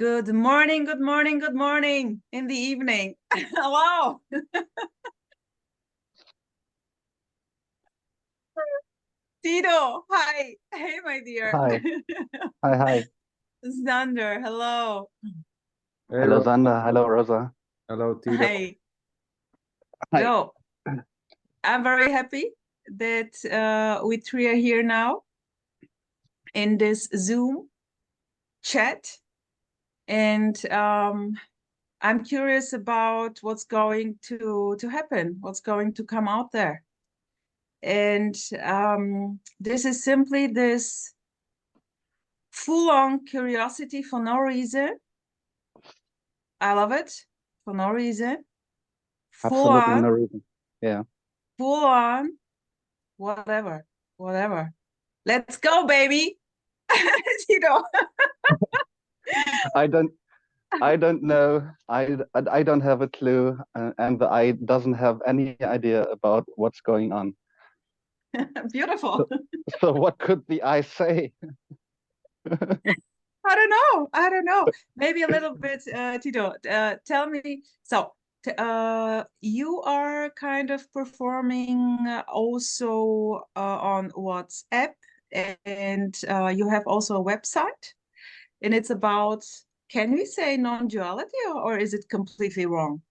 Good morning, good morning, good morning in the evening. Hello. Tido, hi. Hey, my dear. Hi, hi. Sander, hello. Hey, Hello, Rosa. Zander. Hello, Rosa. Hello, Tido. Hey. Hi. So, I'm very happy that we three are here now in this Zoom chat. And I'm curious about what's going to happen, what's going to come out there. And this is simply this full-on curiosity for no reason. I love it for no reason. Absolutely Full-on, no reason. Yeah. full-on, whatever. Let's go, baby. You know. I don't. I don't know. I don't have a clue, and the I doesn't have any idea about what's going on. Beautiful. So what could the I say? I don't know. Maybe a little bit, Tido. Tell me. So, you are kind of performing also on WhatsApp, and you have also a website, and it's about, can we say non-duality, or is it completely wrong?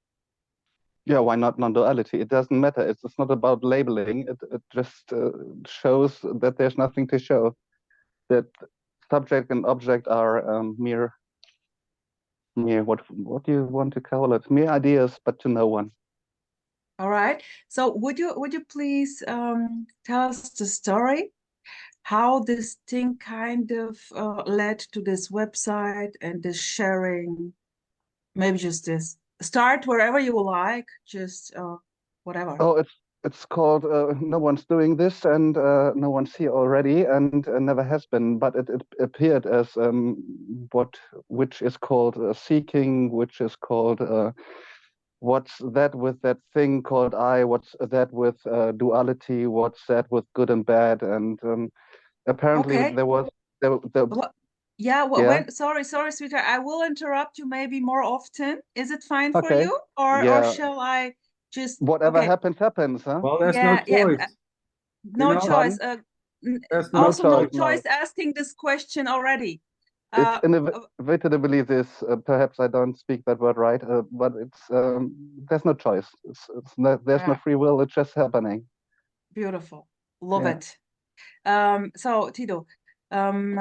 Yeah, why not non-duality? It doesn't matter. It's not about labeling. It just shows that there's nothing to show. That subject and object are mere what do you want to call it? Mere ideas, but to no one. All right. So would you please tell us the story, how this thing kind of led to this website and this sharing? Maybe just this. Start wherever you like, just whatever. Oh, it's called No One's Doing This, and no one's here already, and never has been. But it appeared as which is called seeking, which is called what's that with that thing called I, what's that with duality, what's that with good and bad, and apparently Okay. there was the Well, yeah, well, yeah. sorry, sweetheart. I will interrupt you maybe more often. Is it fine for Okay, you? Or yeah, shall I just whatever okay. happens, huh? Well, there's no Yeah, choice, you no know? choice. Pardon? There's no No Also no choice, choice. no. choice asking this question already. It's Uh, uh, inevitably this. Perhaps I don't speak that word right, but it's there's no choice. There's no yeah, free will. It's just happening. beautiful. Love Yeah. it. So Tido, um,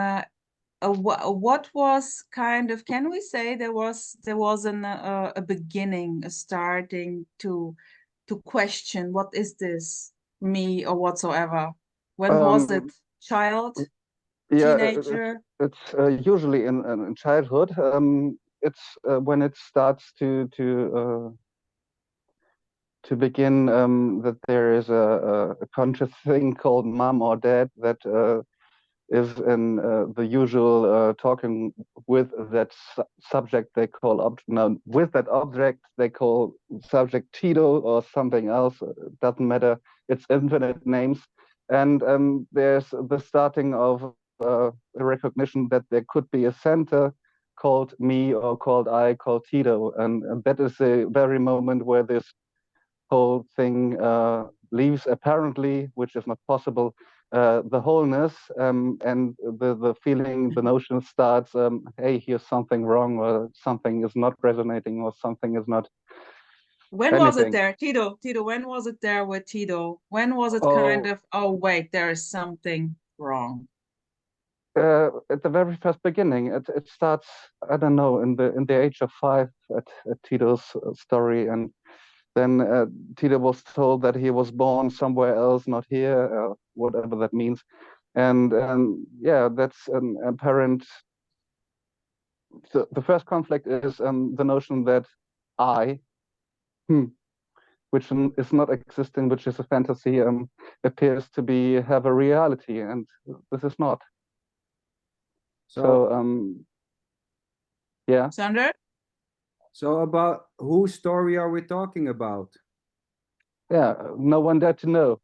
what was kind of, can we say there was a beginning, a starting to question what is this, me or whatsoever? When was it? Um, Child, yeah. teenager? It's usually in childhood. It's when it starts to begin that there is a conscious thing called mom or dad that is in the usual talking with that subject they call no, with that object they call subject Tido or something else. It doesn't matter. It's infinite names, and there's the starting of a recognition that there could be a center called me or called I, called Tido, and that is the very moment where this whole thing leaves apparently, which is not possible, the wholeness, and the feeling, the notion starts, hey, here's something wrong, or something is not resonating, or something is not When was it anything. there, Tido? When was it there with Tido? When was it kind Oh, of, oh wait, there is something wrong? at the very first beginning, it starts, I don't know, in the age of 5 at Tito's story, and then Tito was told that he was born somewhere else, not here, whatever that means. And yeah, that's an apparent. The first conflict is the notion that I, hmm, which is not existing, which is a fantasy, appears to be have a reality, and this is not. So, So yeah, Sander? so about whose story are we talking about? yeah, no one dared to know.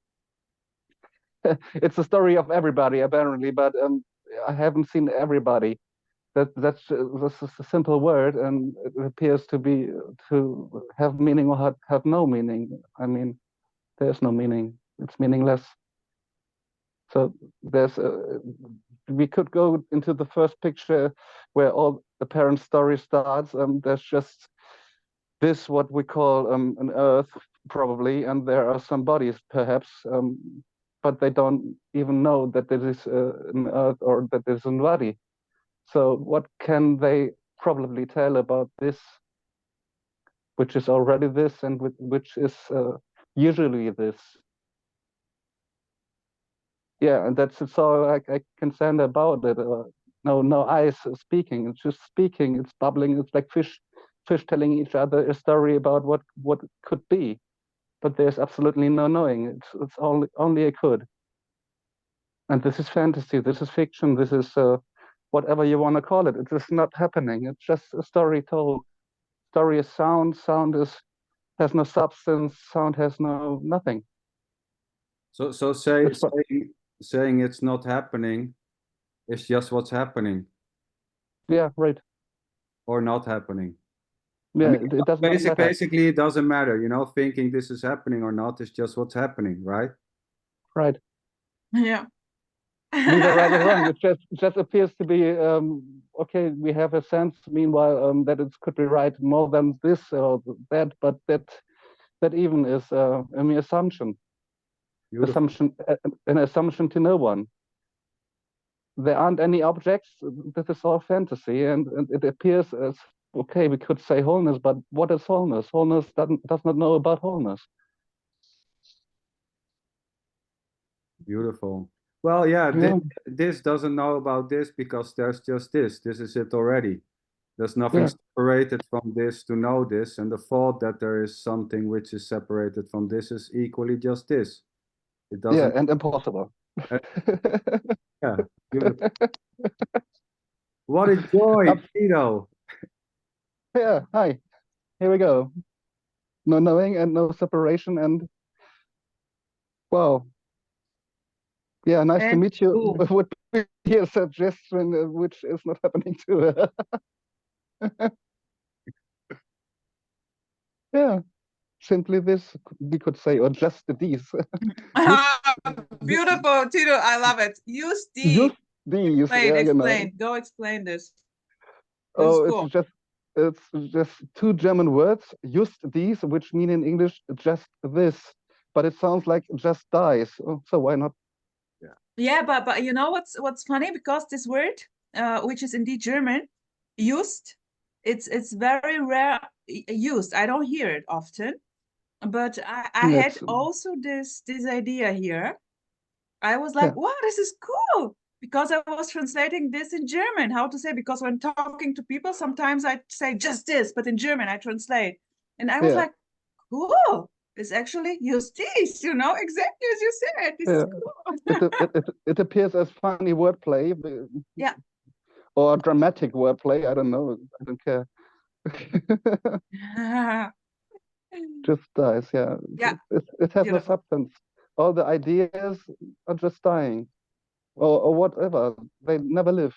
It's the story of everybody apparently, but I haven't seen everybody. That's a simple word, and it appears to have meaning or have no meaning. I mean, there's no meaning. It's meaningless. So we could go into the first picture where all the parent story starts. There's just this, what we call an earth, probably, and there are some bodies, perhaps, but they don't even know that it is an earth or that it is a body. So what can they probably tell about this, which is already this, and which is usually this? Yeah, and it's all I can say about it. No eyes speaking. It's just speaking. It's bubbling. It's like fish telling each other a story about what could be, but there's absolutely no knowing. It's only a could. And this is fantasy. This is fiction. This is whatever you want to call it. It's just not happening. It's just a story told. Story is sound. Sound has no substance. Sound has no nothing. So saying it's not happening is just what's happening. Yeah, right. Or not happening. Yeah, I mean, it doesn't matter. basically, it doesn't matter. You know, thinking this is happening or not is just what's happening, right? Right. Yeah. Neither right or wrong. It just appears to be okay. We have a sense, meanwhile, that it could be right more than this or that, but that even is a mere assumption. Beautiful. An assumption to no one. There aren't any objects. This is all fantasy, and it appears as okay. We could say wholeness, but what is wholeness? Wholeness does not know about wholeness. Beautiful. Well, yeah, this doesn't know about this because there's just this. This is it already. There's nothing separated from this to know this, and the thought that there is something which is separated from this is equally just this. It doesn't. Yeah, and impossible. Yeah, beautiful. What a joy, Tido. Yeah, hi. Here we go. No knowing and no separation, and wow. Yeah, nice to meet you. Cool. Would be a suggestion which is not happening too. Yeah, simply this, we could say, or just these. Beautiful, Tido. I love it. Use these. Just these. Explain, Yeah, explain. Go explain this. This oh, is cool. it's just two German words, just these, which mean in English just this, but it sounds like just dies. Oh, so why not? Yeah, but you know what's funny, because this word, which is indeed German, used, it's very rare used. I don't hear it often, but I had also this idea here. I was like, wow, this is cool, because I was translating this in German, how to say, because when talking to people, sometimes I say just this, but in German I translate. And I was like, cool. It's actually justice, you know, exactly as you said. This is cool. It appears as funny wordplay. Yeah. Or dramatic wordplay. I don't know. I don't care. Just dies, yeah. Yeah. It has no substance. All the ideas are just dying, or whatever. They never live.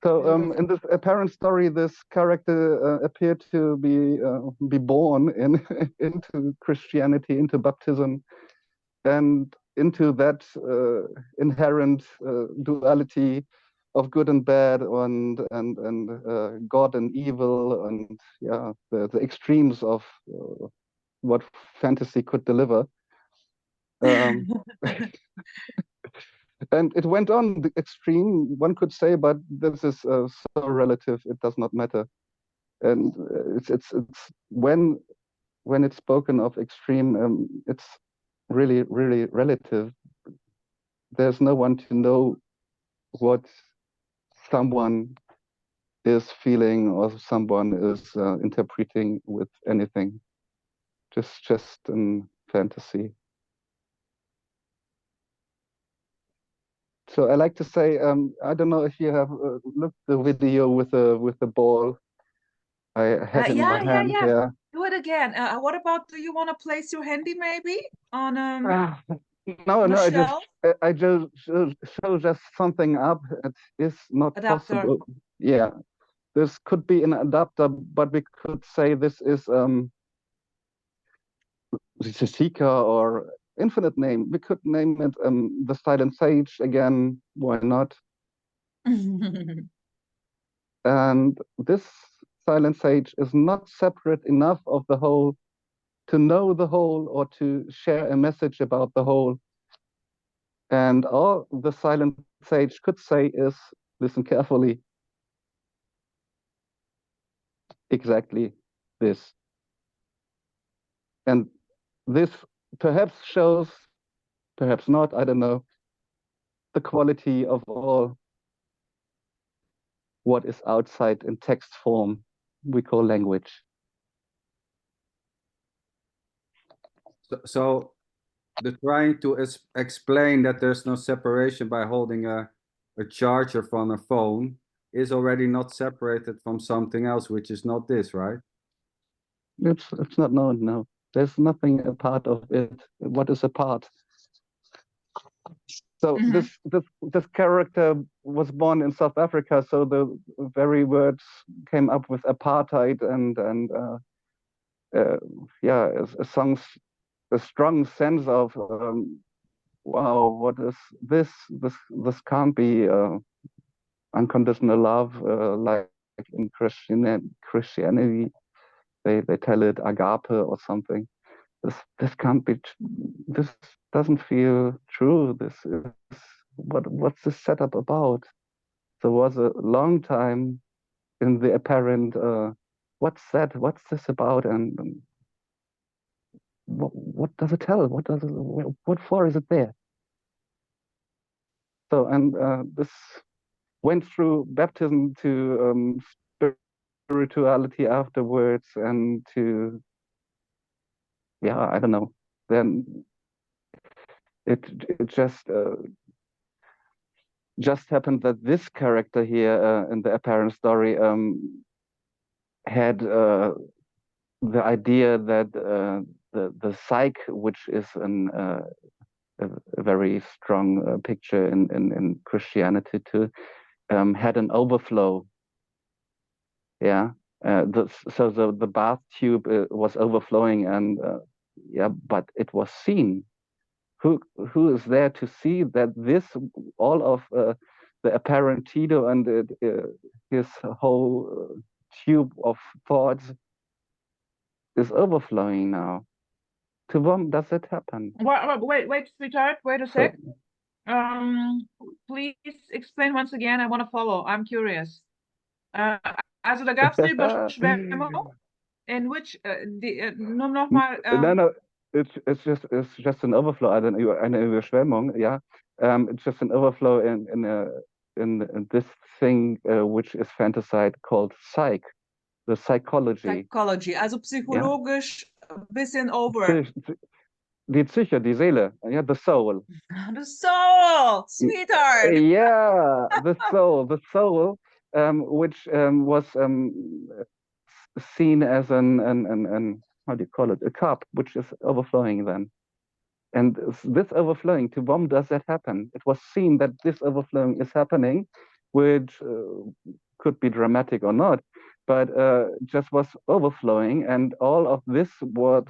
So in this apparent story, this character appeared to be born into Christianity, into baptism, and into that inherent duality of good and bad, and God and evil, and yeah, the extremes of what fantasy could deliver. And it went on the extreme, one could say, but this is so relative, it does not matter. And it's when it's spoken of extreme, it's really relative. There's no one to know what someone is feeling or someone is interpreting with anything. Just in fantasy. So I like to say, I don't know if you have looked the video with the ball I had in my hand. Yeah. Do it again. What about, do you want to place your handy maybe on No, no, Michelle? I just show just something up. It is not Adapter. possible. Yeah, this could be an adapter, but we could say this is the seeker or infinite name. We could name it the silent sage again. Why not? And this silent sage is not separate enough of the whole to know the whole or to share a message about the whole. And all the silent sage could say is, listen carefully, exactly this. And this perhaps shows, perhaps not, I don't know, the quality of all what is outside in text form we call language. So the trying to explain that there's no separation by holding a charger from a phone is already not separated from something else, which is not this, right? It's not known, no. There's nothing a part of it. What is a part? So this character was born in South Africa, so the very words came up with apartheid and yeah, a strong sense of wow, what is this? This can't be unconditional love like in Christianity. They tell it agape or something. This can't be. This doesn't feel true. This is what's this setup about? There was a long time in the apparent. What's that? What's this about? And what does it tell? What for is it there? So and this went through baptism to spirituality afterwards and to yeah, I don't know. Then it just happened that this character here in the apparent story had the idea that the psyche, which is a very strong picture in Christianity too, had an overflow. Yeah, so the bath tube was overflowing, and yeah, but it was seen. Who is there to see that this all of the apparent Tido and his whole tube of thoughts is overflowing now? To whom does it happen? Wait, sweetheart, wait a sec. Please explain once again. I want to follow. I'm curious. Also, da gab es eine Überschwemmung. In which, nur noch mal. No, it's just an overflow. Eine Überschwemmung, yeah. It's just an overflow in this thing which is fantasized called psych, the psychology. Psychology, also psychologisch ein bisschen over. Die Psyche, die Seele, yeah, the soul. The soul, sweetheart. Yeah, the soul, which was seen as an how do you call it, a cup which is overflowing then. And this overflowing, to whom does that happen? It was seen that this overflowing is happening, which could be dramatic or not, but just was overflowing, and all of this what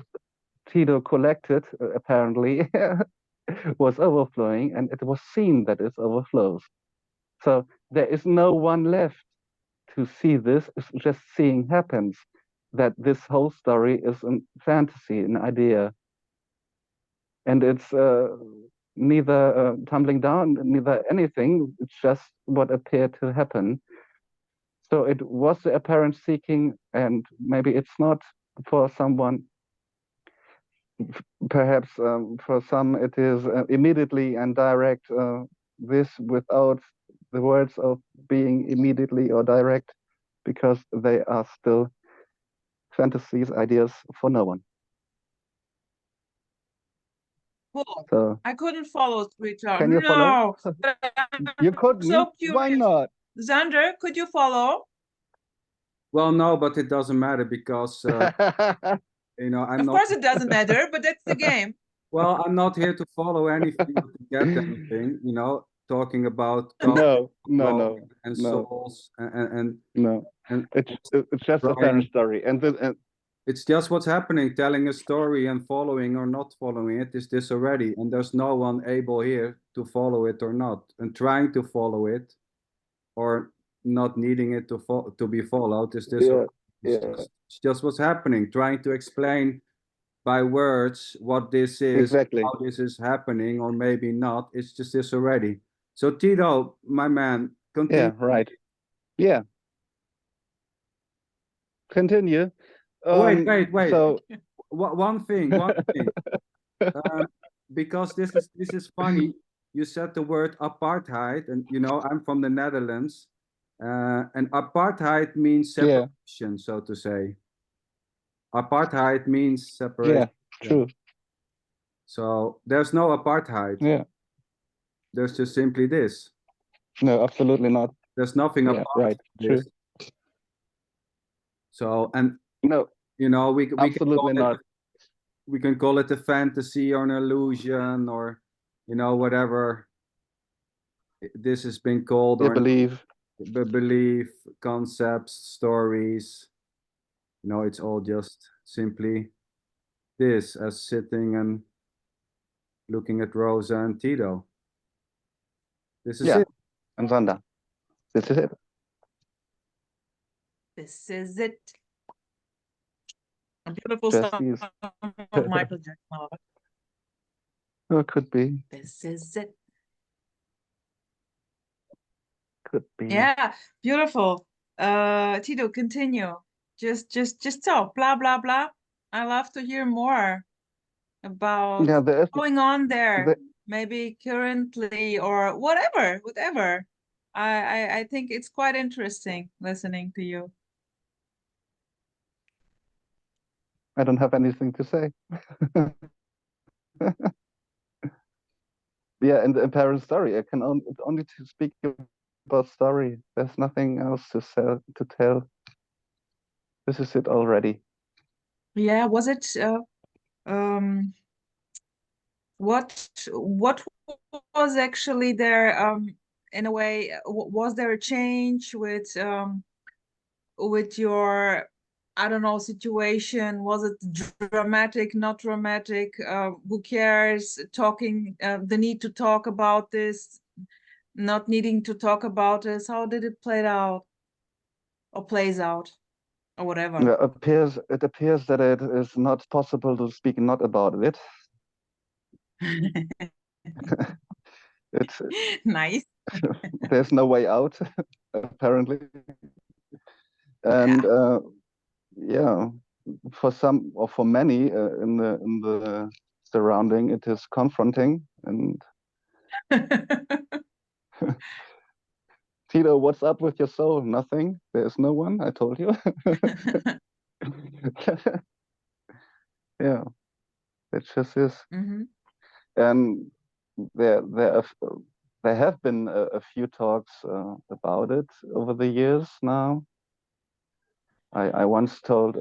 Tido collected apparently was overflowing, and it was seen that it overflows. So there is no one left to see this. It's just seeing happens, that this whole story is a fantasy, an idea. And it's neither tumbling down, neither anything. It's just what appeared to happen. So it was the apparent seeking, and maybe it's not for someone. Perhaps for some it is immediately and direct, this without the words of being immediately or direct, because they are still fantasies, ideas for no one. Cool. So I couldn't follow, sweetheart. can you follow? You couldn't? So curious. Why not? Sander, could you follow? Well, no, but it doesn't matter because you know, I'm Of not. course it doesn't matter, but that's the game. Well, I'm not here to follow anything or to get anything, you know, talking about God No. and souls and It's just a parent trying. story, and It's just what's happening, telling a story and following or not following it is this already, and there's no one able here to follow it or not, and trying to follow it or not needing it to be followed is this already. It's just what's happening, trying to explain by words what this is, exactly. how this is happening, or maybe not. It's just this already. So Tido, my man, continue. Yeah, right. Yeah. Continue. Wait. So One thing. Because this is funny. You said the word apartheid, and you know I'm from the Netherlands, and apartheid means separation, so to say. Apartheid means separation. true. So there's no apartheid. Yeah. There's just simply this. No, absolutely not. There's nothing apart right. from this. True. So, and No, you know, we absolutely not. We can call it a fantasy or an illusion or, you know, whatever this has been called, or believe. belief, concepts, stories. You know, it's all just simply this, as sitting and looking at Rosa and Tido. This is it. And Sander. This is it. This is it. A beautiful Just song of Michael Jackson. Oh, could be. This is it. Could be. Yeah, beautiful. Tido, continue. Just talk. Blah blah blah. I love to hear more about what's going on there. Maybe currently or whatever. I think it's quite interesting listening to you. I don't have anything to say. Yeah, in the apparent story, I can only to speak about story. There's nothing else to tell. This is it already. Yeah, was it what was actually there in a way, was there a change with your, I don't know, situation? Was it dramatic, not dramatic? Who cares? Talking, the need to talk about this, not needing to talk about this. How did it play out or plays out or whatever? It appears that it is not possible to speak not about it. It's nice. There's no way out, apparently. And for some or for many in the surrounding, it is confronting. And Tido, what's up with your soul? Nothing. There's no one. I told you. Yeah, it just is. And there have been a few talks about it over the years now. I once told,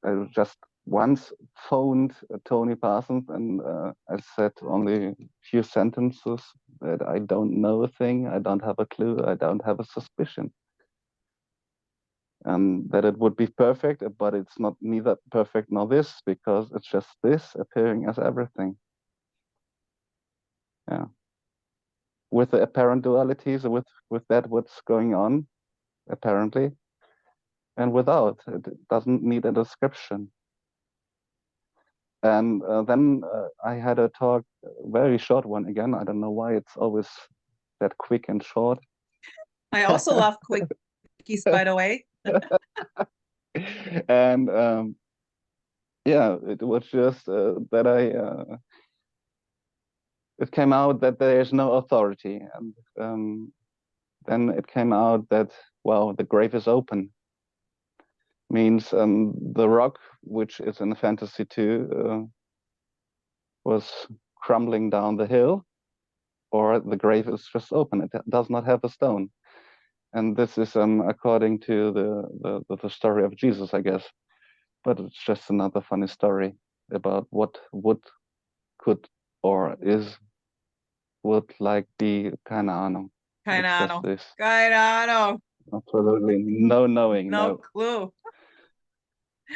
I just once phoned Tony Parsons, and I said only a few sentences that I don't know a thing, I don't have a clue, I don't have a suspicion. And that it would be perfect, but it's not neither perfect nor this, because it's just this appearing as everything. Yeah. With the apparent dualities, with that what's going on, apparently, and without, it doesn't need a description. And then I had a talk, a very short one again. I don't know why it's always that quick and short. I also love quickies, by the way. And yeah, it was just that it came out that there is no authority. And then it came out that, well, the grave is open. Means the rock, which is in fantasy too, was crumbling down the hill, or the grave is just open. It does not have a stone. And this is according to the story of Jesus, I guess. But it's just another funny story about what would could or would like be keine Ahnung. Keine It's just Ahnung. this. Keine Ahnung. Absolutely no knowing. No clue.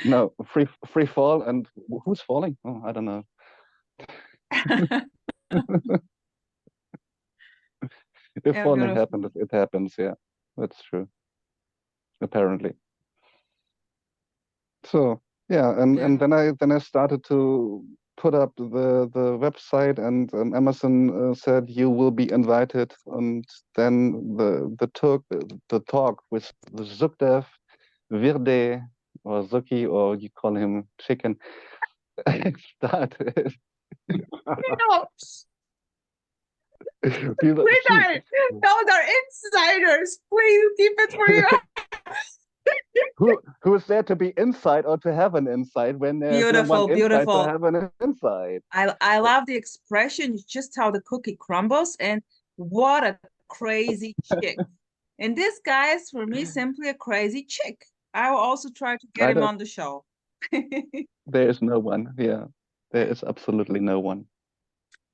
No, free fall, and who's falling? Oh, I don't know. If Yeah, falling beautiful. happens, it happens. Yeah, that's true. Apparently. So yeah, and then I started to put up the website, and Amazon said you will be invited, and then the talk with the Zukdev, Virde, or Zuki, or you call him Chicken, started. No. Those are insiders. Please keep it for you. who is there to be inside or to have an insight when there's no one inside to have an inside? I love the expression, just how the cookie crumbles, and what a crazy chick. And this guy is for me simply a crazy chick. I will also try to get him on the show. There is no one. Yeah, there is absolutely no one.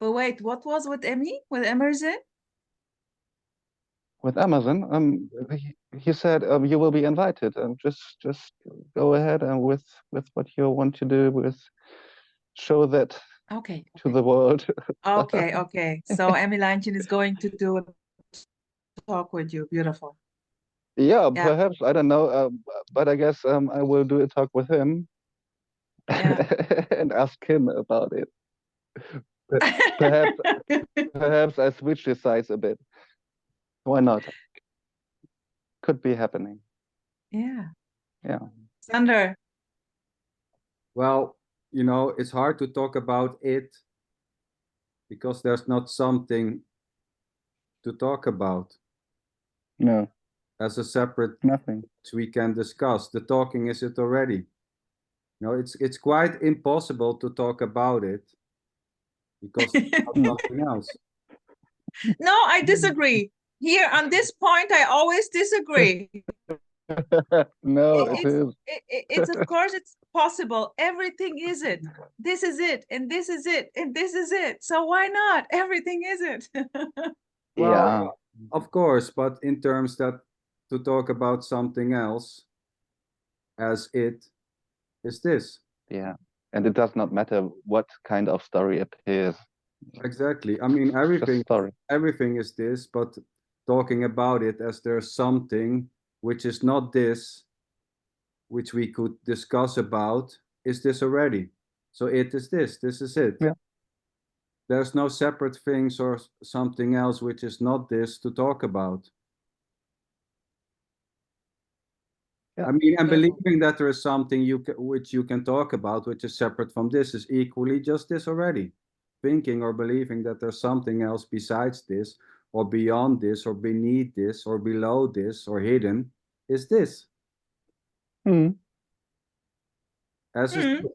But wait, what was with Emmy? With Emerson? With Amazon, he said you will be invited, and just go ahead and with what you want to do, with show that to the world. Okay. So Emmy Lanchen is going to do a talk with you. Beautiful. Yeah, perhaps, I don't know, but I guess I will do a talk with him. And ask him about it. Perhaps I switch the size a bit. Why not? Could be happening. Yeah. Sander. Well, you know, it's hard to talk about it because there's not something to talk about. No. As a separate nothing we can discuss. The talking is it already. You know, it's quite impossible to talk about it because of nothing else. No, I disagree. Here on this point, I always disagree. No, it's of course it's possible. Everything is it. This is it, and this is it, and this is it. So why not? Everything is it. Well, of course, but in terms that to talk about something else as it is this. Yeah, and it does not matter what kind of story appears. Exactly. I mean, everything is this, but talking about it as there's something which is not this, which we could discuss about, is this already. So it is this is it. Yeah. There's no separate things or something else which is not this to talk about. Yeah. I mean, and believing that there is something which you can talk about, which is separate from this, is equally just this already. Thinking or believing that there's something else besides this, or beyond this, or beneath this, or below this, or hidden, is this. As you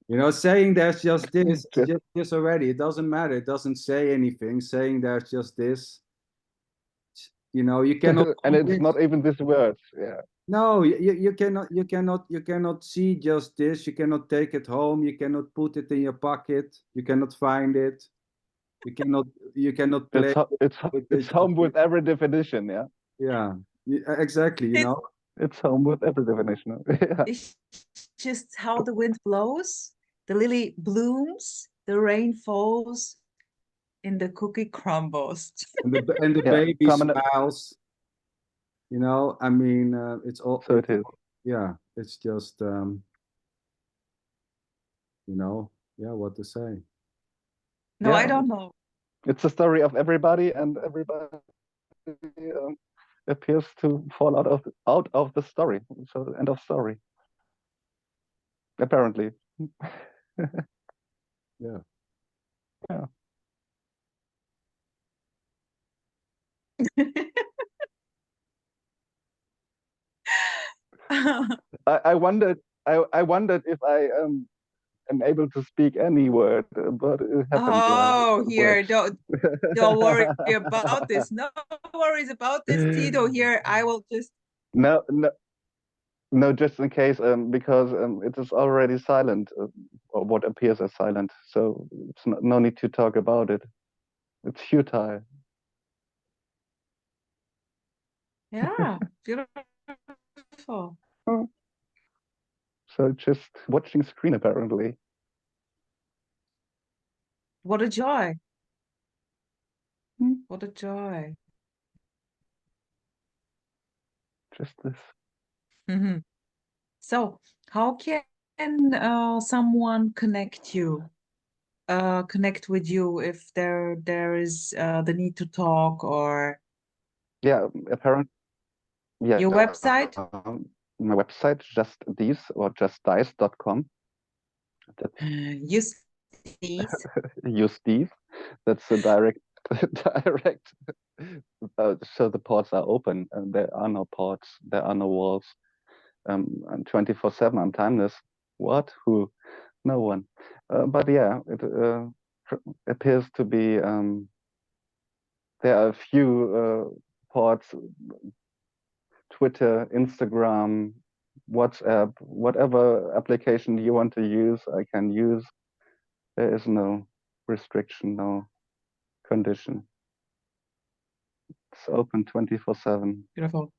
know, saying there's just this, just this already, it doesn't matter. It doesn't say anything. Saying there's just this, you know, you cannot. And it's not even this word. Yeah. No, you cannot see just this. You cannot take it home. You cannot put it in your pocket. You cannot find it. You cannot play. It's home with every definition. Yeah. Yeah, exactly. You know, it's home with every definition. Yeah. It's just how the wind blows, the lily blooms, the rain falls, and the cookie crumbles. And the baby smiles. You know, I mean, it's all. So it is. Yeah, it's just, you know, yeah, what to say. No, I don't know. It's a story of everybody, and everybody appears to fall out of the story. So end of story. Apparently. Yeah. Yeah. I wondered if I am able to speak any word, but it happened. Oh, here, don't worry about this. No worries about this, Tido. Here, I will just. No, No, just in case, because it is already silent, or what appears as silent. So it's no need to talk about it. It's futile. Yeah, beautiful. Oh. So just watching screen, apparently. What a joy. Hmm. What a joy. Just this. Mm-hmm. So, how can someone connect with you if there is the need to talk, or Yeah, apparently. Yeah. your website? My website, just these or justdice.com. Use these. Use these. That's a direct direct. So the ports are open, and there are no ports. There are no walls. I'm 24/7. I'm timeless. What? Who? No one. But yeah, it appears to be. There are a few ports: Twitter, Instagram, WhatsApp, whatever application you want to use, I can use. There is no restriction, no condition. It's open 24/7. Beautiful.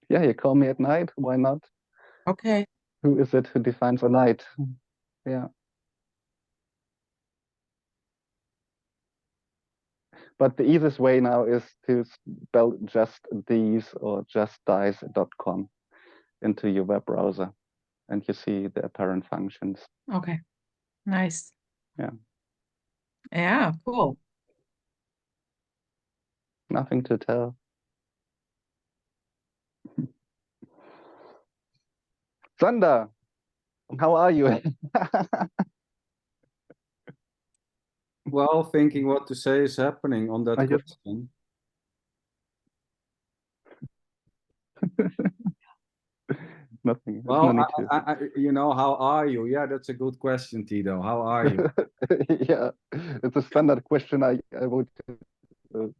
Yeah, you call me at night. Why not? Okay. Who is it who defines a night? Yeah. But the easiest way now is to spell just these or justdice.com into your web browser, and you see the apparent functions. Okay. Nice. Yeah. Yeah, cool. Nothing to tell. Sander, how are you? Well, thinking what to say is happening on that question. Nothing. Well, no need to. you know, how are you? Yeah, that's a good question, Tido. How are you? Yeah, it's a standard question I would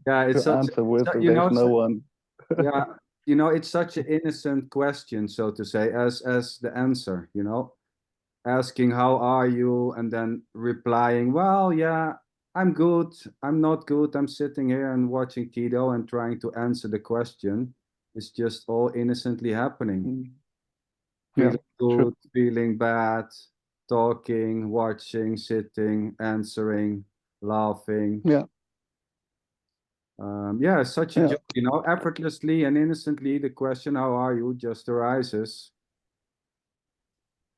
Yeah, it's to such, answer with. you know, There's no one. yeah, you know, it's such an innocent question, so to say, as the answer, you know, asking how are you, and then replying, well, yeah, I'm good, I'm not good, I'm sitting here and watching Tido and trying to answer the question. It's just all innocently happening. Feeling good, feeling bad, talking, watching, sitting, answering, laughing. Yeah. Yeah, such a joy, you know, effortlessly and innocently the question, how are you, just arises.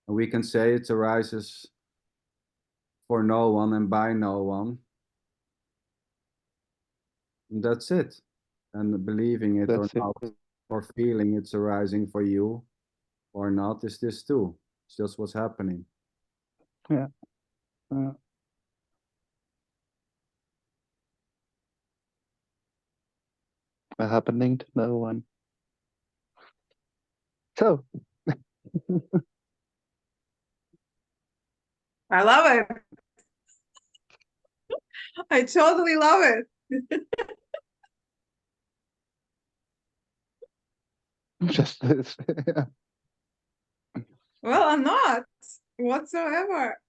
And we can say it arises for no one and by no one. And that's it. And believing it or not, or feeling it's arising for you or not, is this too. It's just what's happening. Yeah. Happening to no one. So. I love it. I totally love it. Just this. Well, I'm not whatsoever.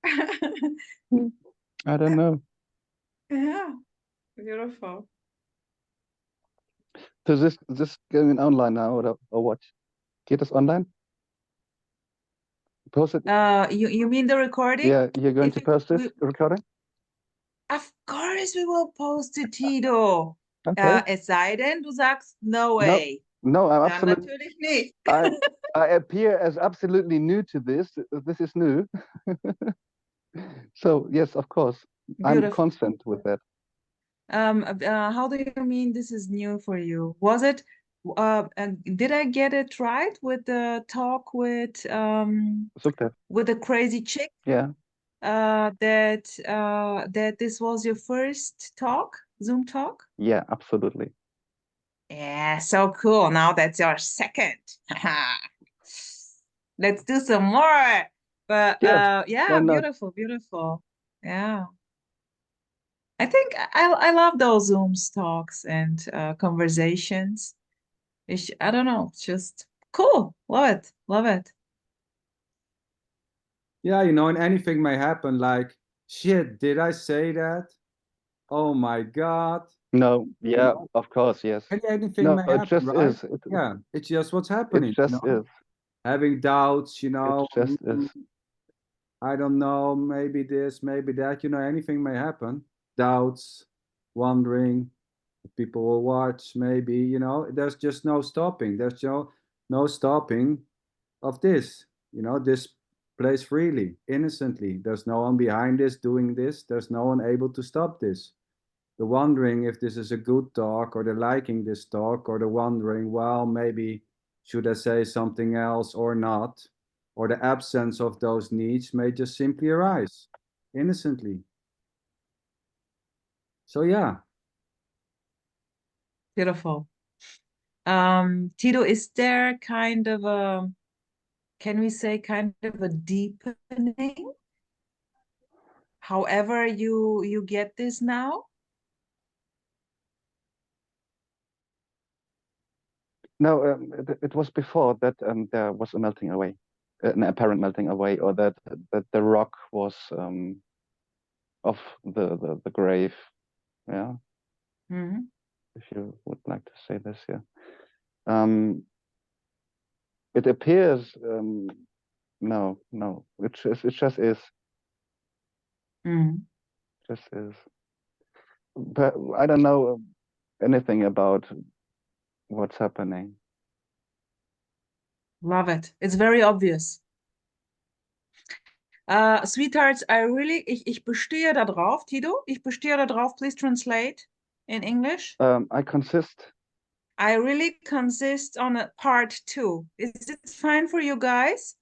I don't know. Yeah, beautiful. So this going online now or what? Geht es online? Post it. You mean the recording? Yeah, you're going to post this recording? Of course we will post it, Tido. Okay. Es sei denn, du sagst no way. No, I'm Dann absolutely. natürlich nicht. I appear as absolutely new to this. This is new. So yes, of course, Beautiful. I'm constant with that. How do you mean this is new for you? Was it? Did I get it right with the talk with the crazy chick? Yeah. That this was your first talk, Zoom talk? Yeah, absolutely. Yeah, so cool. Now that's your second. Let's do some more. But yes, yeah, beautiful, beautiful. Yeah. I think I love those Zoom talks and conversations. I don't know, just cool. Love it. Love it. Yeah, you know, and anything may happen, like, shit, did I say that? Oh my God. No, You yeah, know, of course, yes. anything No, may it happen, just right? is. Yeah, it's just what's It happening, you just know? is. Having doubts, you It know, just is. I don't know, maybe this, maybe that, you know, anything may happen. Doubts, wondering, if people will watch, maybe, you know, there's just no stopping. There's no stopping of this, you know, this plays freely, innocently. There's no one behind this doing this. There's no one able to stop this. The wondering if this is a good talk, or the liking this talk, or the wondering, well, maybe should I say something else or not, or the absence of those needs may just simply arise innocently. So yeah. Beautiful. Tido, is there kind of a, can we say kind of a deepening? However you get this now? No, it was before that there was a melting away, an apparent melting away, or that the rock was off the grave. Yeah, Mhm. if you would like to say this, yeah. It appears, no, it just is, Mhm. just is. But I don't know anything about what's happening. Love it. It's very obvious. Sweethearts, ich bestehe da drauf, Tido. Ich bestehe da drauf. Please translate in English. I consist. I really consist on a part 2. Is it fine for you guys?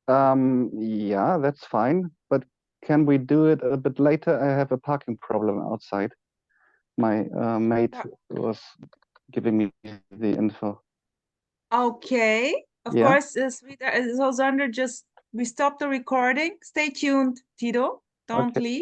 Yeah, that's fine. But can we do it a bit later? I have a parking problem outside. My mate was giving me the info. Okay. Of Yeah. course, sweetheart, so Sander, just we stop the recording. Stay tuned, Tido. Don't Okay. leave.